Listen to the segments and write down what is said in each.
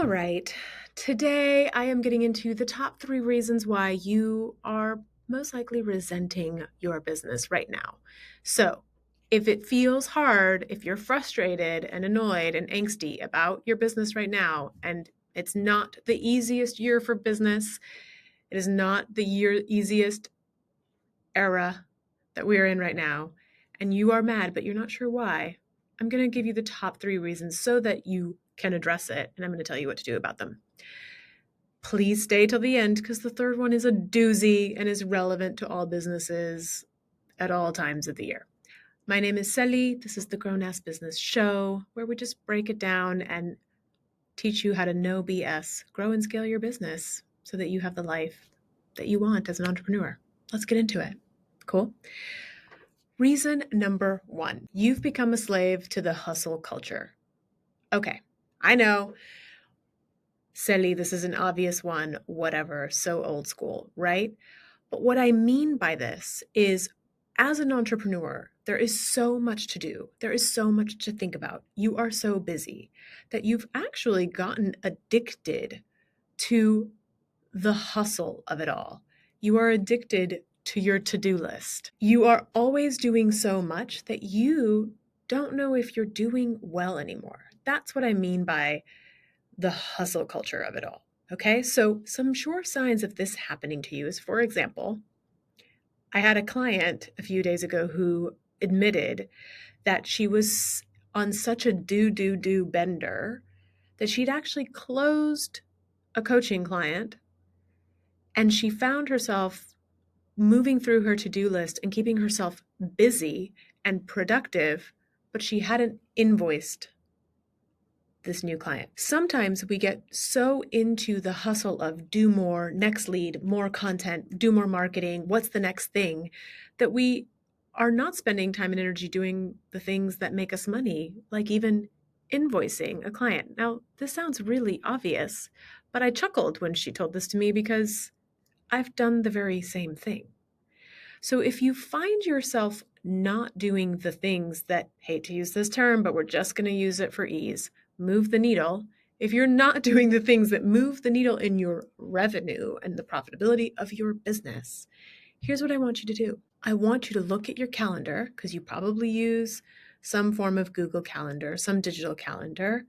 All right. Today I am getting into the top 3 reasons why you are most likely resenting your business right now. So, if it feels hard, if you're frustrated and annoyed and angsty about your business right now, and it's not the easiest year for business, it is not the easiest era that we're in right now, and you are mad, but you're not sure why, I'm going to give you the top 3 reasons so that you can address it, and I'm going to tell you what to do about them. Please stay till the end because the third one is a doozy and is relevant to all businesses at all times of the year. My name is Celi. This is the Grown Ass Business Show where we just break it down and teach you how to no BS, grow and scale your business so that you have the life that you want as an entrepreneur. Let's get into it. Cool. Reason number 1, you've become a slave to the hustle culture. Okay, I know. Celi, this is an obvious one, whatever, so old school, right? But what I mean by this is, as an entrepreneur, there is so much to do. There is so much to think about. You are so busy that you've actually gotten addicted to the hustle of it all. You are addicted to your to-do list. You are always doing so much that you don't know if you're doing well anymore. That's what I mean by the hustle culture of it all. Okay, so some sure signs of this happening to you is, for example, I had a client a few days ago who admitted that she was on such a do bender that she'd actually closed a coaching client and she found herself moving through her to-do list and keeping herself busy and productive, but she hadn't invoiced this new client. Sometimes we get so into the hustle of do more, next lead, more content, do more marketing, what's the next thing, that we are not spending time and energy doing the things that make us money, like even invoicing a client. Now, this sounds really obvious, but I chuckled when she told this to me because I've done the very same thing. So if you find yourself not doing the things that, hate to use this term, but we're just going to use it for ease, move the needle. If you're not doing the things that move the needle in your revenue and the profitability of your business, here's what I want you to do. I want you to look at your calendar, because you probably use some form of Google Calendar, some digital calendar,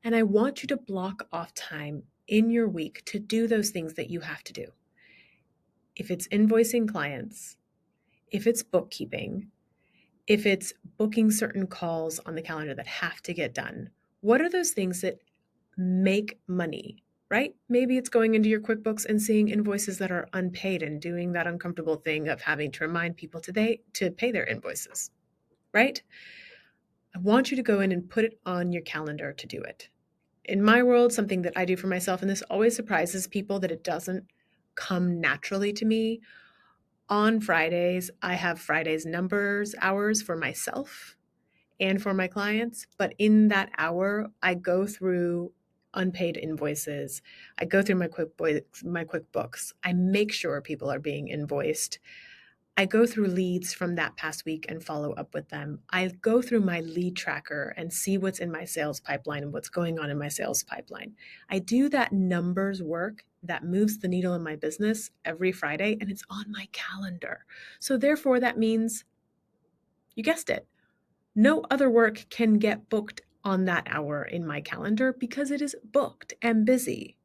and I want you to block off time in your week to do those things that you have to do. If it's invoicing clients, if it's bookkeeping, if it's booking certain calls on the calendar that have to get done, what are those things that make money, right? Maybe it's going into your QuickBooks and seeing invoices that are unpaid and doing that uncomfortable thing of having to remind people to pay their invoices, right? I want you to go in and put it on your calendar to do it. In my world, something that I do for myself, and this always surprises people that it doesn't come naturally to me. On Fridays, I have Fridays numbers hours for myself and for my clients. But in that hour, I go through unpaid invoices. I go through my QuickBooks. I make sure people are being invoiced. I go through leads from that past week and follow up with them. I go through my lead tracker and see what's in my sales pipeline and what's going on in my sales pipeline. I do that numbers work that moves the needle in my business every Friday, and it's on my calendar. So therefore, that means, you guessed it, no other work can get booked on that hour in my calendar because it is booked and busy.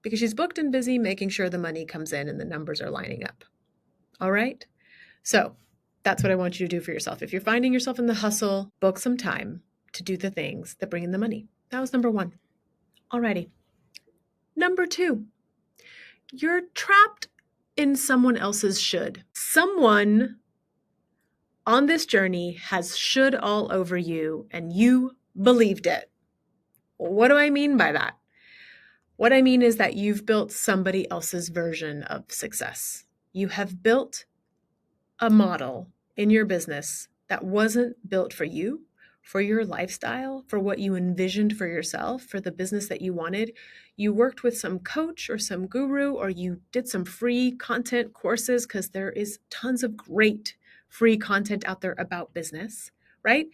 Because she's booked and busy making sure the money comes in and the numbers are lining up. All right? So that's what I want you to do for yourself. If you're finding yourself in the hustle, book some time to do the things that bring in the money. That was number 1. Alrighty. Number 2, you're trapped in someone else's should. Someone on this journey has should all over you and you believed it. What do I mean by that? What I mean is that you've built somebody else's version of success. You have built a model in your business that wasn't built for you, for your lifestyle, for what you envisioned for yourself, for the business that you wanted. You worked with some coach or some guru, or you did some free content courses, because there is tons of great free content out there about business, right?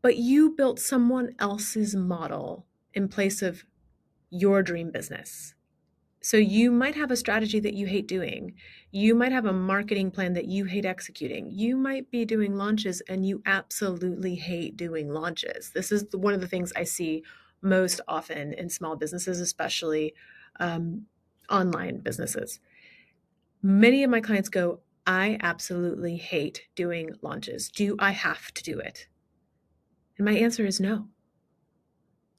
But you built someone else's model in place of your dream business. So you might have a strategy that you hate doing. You might have a marketing plan that you hate executing. You might be doing launches and you absolutely hate doing launches. This is one of the things I see most often in small businesses, especially online businesses. Many of my clients go, I absolutely hate doing launches. Do I have to do it? And my answer is no,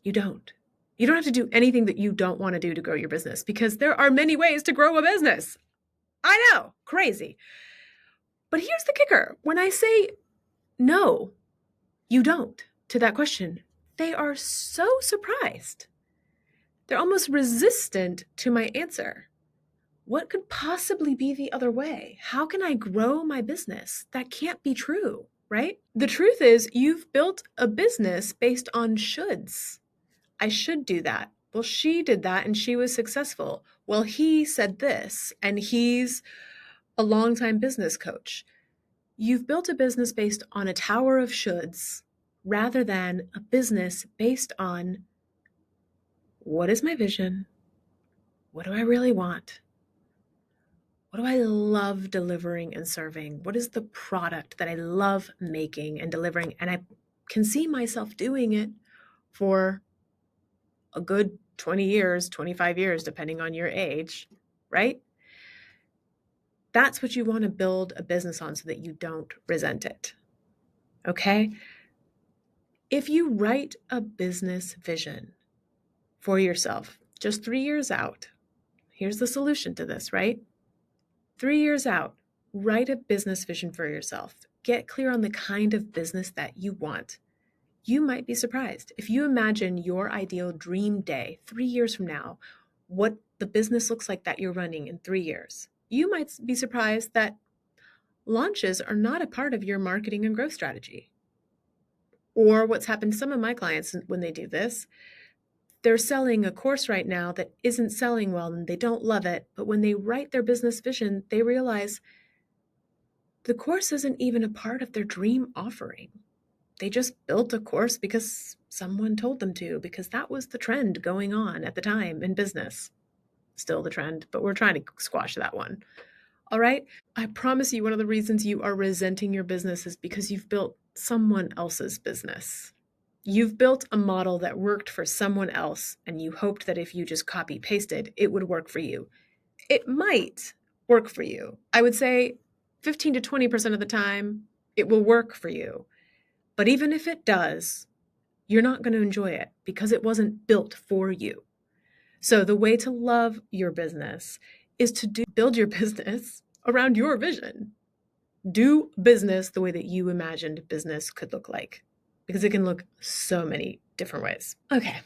you don't. You don't have to do anything that you don't want to do to grow your business, because there are many ways to grow a business. I know, crazy. But here's the kicker. When I say no, you don't to that question, they are so surprised. They're almost resistant to my answer. What could possibly be the other way? How can I grow my business? That can't be true, right? The truth is, you've built a business based on shoulds. I should do that. Well, she did that and she was successful. Well, he said this and he's a longtime business coach. You've built a business based on a tower of shoulds rather than a business based on, what is my vision? What do I really want? What do I love delivering and serving? What is the product that I love making and delivering? And I can see myself doing it for a good 20 years, 25 years, depending on your age, right? That's what you want to build a business on so that you don't resent it. Okay? If you write a business vision for yourself, just 3 years out, here's the solution to this, right? 3 years out, write a business vision for yourself. Get clear on the kind of business that you want. You might be surprised. If you imagine your ideal dream day 3 years from now, what the business looks like that you're running in 3 years, you might be surprised that launches are not a part of your marketing and growth strategy. Or what's happened to some of my clients when they do this, they're selling a course right now that isn't selling well and they don't love it. But when they write their business vision, they realize the course isn't even a part of their dream offering. They just built a course because someone told them to, because that was the trend going on at the time in business. Still the trend, but we're trying to squash that one. All right? I promise you, one of the reasons you are resenting your business is because you've built someone else's business. You've built a model that worked for someone else, and you hoped that if you just copy pasted, it would work for you. It might work for you. I would say 15 to 20% of the time, it will work for you. But even if it does, you're not going to enjoy it because it wasn't built for you. So the way to love your business is to build your business around your vision. Do business the way that you imagined business could look like, because it can look so many different ways. Okay.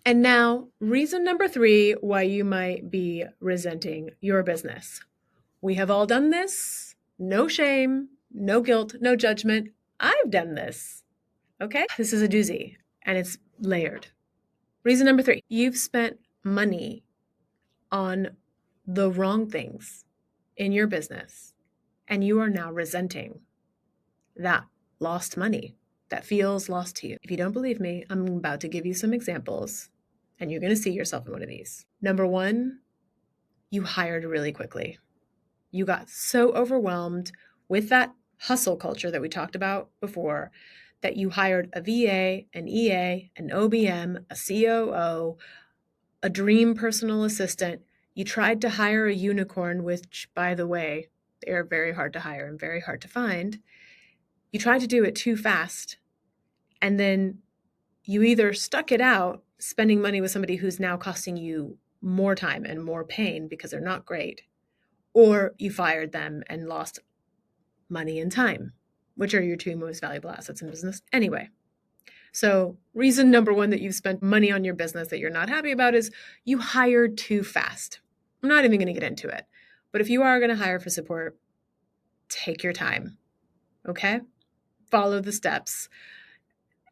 And now, reason number 3 why you might be resenting your business. We have all done this. No shame, no guilt, no judgment. I've done this. Okay? This is a doozy and it's layered. Reason number 3, you've spent money on the wrong things in your business and you are now resenting that lost money that feels lost to you. If you don't believe me, I'm about to give you some examples and you're going to see yourself in one of these. Number 1, you hired really quickly. You got so overwhelmed with that hustle culture that we talked about before that you hired a VA, an EA, an OBM, a COO, a dream personal assistant. You tried to hire a unicorn, which, by the way, they are very hard to hire and very hard to find. You tried to do it too fast, and then you either stuck it out spending money with somebody who's now costing you more time and more pain because they're not great, or you fired them and lost money and time, which are your 2 most valuable assets in business anyway. So reason number 1 that you've spent money on your business that you're not happy about is you hired too fast. I'm not even going to get into it. But if you are going to hire for support, take your time, okay? Follow the steps.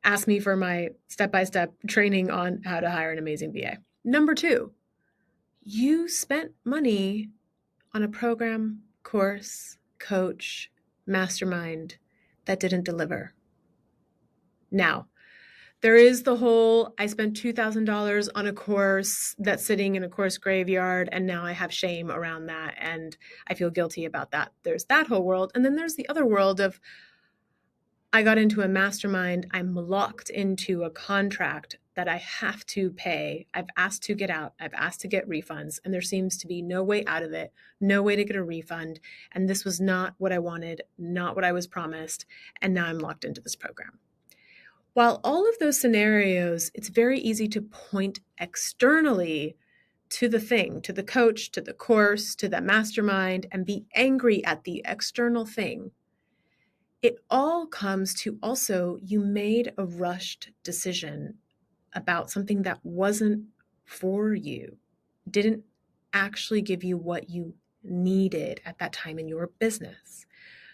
Ask me for my step-by-step training on how to hire an amazing VA. Number 2, you spent money on a program, course, coach, mastermind that didn't deliver. Now, There is the whole, I spent $2,000 on a course that's sitting in a course graveyard, and now I have shame around that, and I feel guilty about that. There's that whole world. And then there's the other world of, I got into a mastermind. I'm locked into a contract that I have to pay. I've asked to get out. I've asked to get refunds, and there seems to be no way out of it, no way to get a refund. And this was not what I wanted, not what I was promised. And now I'm locked into this program. While all of those scenarios, it's very easy to point externally to the thing, to the coach, to the course, to the mastermind, and be angry at the external thing. It all comes to also, you made a rushed decision about something that wasn't for you, didn't actually give you what you needed at that time in your business.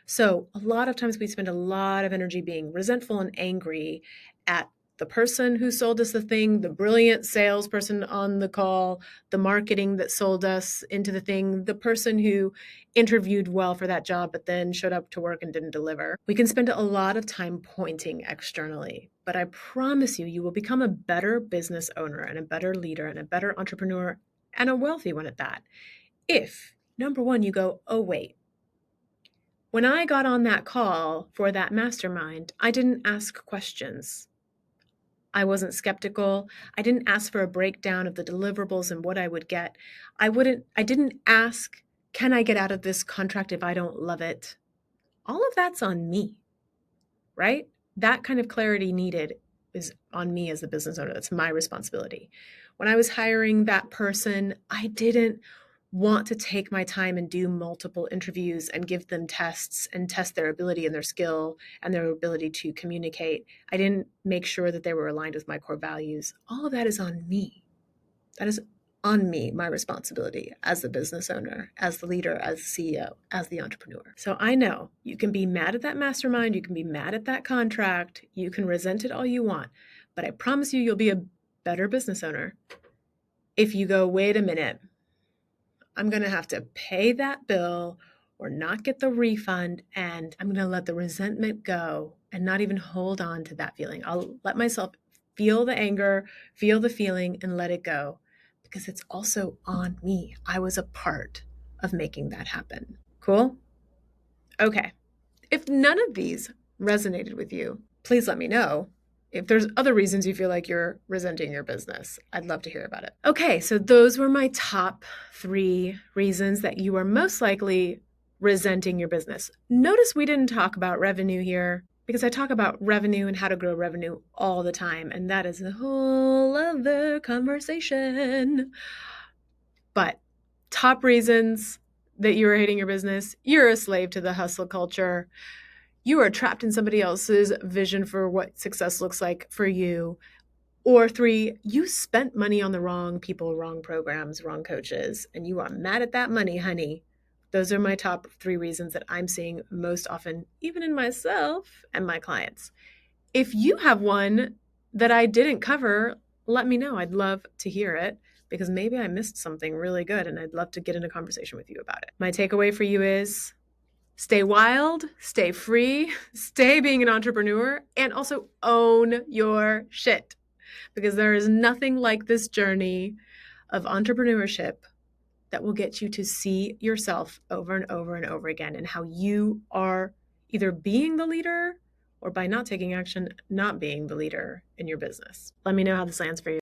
So a lot of times we spend a lot of energy being resentful and angry at the person who sold us the thing, the brilliant salesperson on the call, the marketing that sold us into the thing, the person who interviewed well for that job, but then showed up to work and didn't deliver. We can spend a lot of time pointing externally, but I promise you, you will become a better business owner and a better leader and a better entrepreneur and a wealthy one at that. If, number one, you go, oh, wait, when I got on that call for that mastermind, I didn't ask questions. I wasn't skeptical. I didn't ask for a breakdown of the deliverables and what I would get. I didn't ask, can I get out of this contract if I don't love it? All of that's on me, right? That kind of clarity needed is on me as the business owner. That's my responsibility. When I was hiring that person, I didn't want to take my time and do multiple interviews and give them tests and test their ability and their skill and their ability to communicate. I didn't make sure that they were aligned with my core values. All of that is on me. That is on me, my responsibility as the business owner, as the leader, as the CEO, as the entrepreneur. So I know you can be mad at that mastermind, you can be mad at that contract, you can resent it all you want, but I promise you, you'll be a better business owner if you go, wait a minute, I'm going to have to pay that bill or not get the refund, and I'm going to let the resentment go and not even hold on to that feeling. I'll let myself feel the anger, feel the feeling, and let it go because it's also on me. I was a part of making that happen. Cool? Okay. If none of these resonated with you, please let me know. If there's other reasons you feel like you're resenting your business, I'd love to hear about it. Okay, so those were my top 3 reasons that you are most likely resenting your business. Notice we didn't talk about revenue here because I talk about revenue and how to grow revenue all the time, and that is a whole other conversation. But top reasons that you are hating your business, you're a slave to the hustle culture. You are trapped in somebody else's vision for what success looks like for you. Or 3, you spent money on the wrong people, wrong programs, wrong coaches, and you are mad at that money, honey. Those are my top 3 reasons that I'm seeing most often, even in myself and my clients. If you have one that I didn't cover, let me know. I'd love to hear it because maybe I missed something really good and I'd love to get in a conversation with you about it. My takeaway for you is stay wild, stay free, stay being an entrepreneur, and also own your shit. Because there is nothing like this journey of entrepreneurship that will get you to see yourself over and over and over again and how you are either being the leader or by not taking action, not being the leader in your business. Let me know how this lands for you.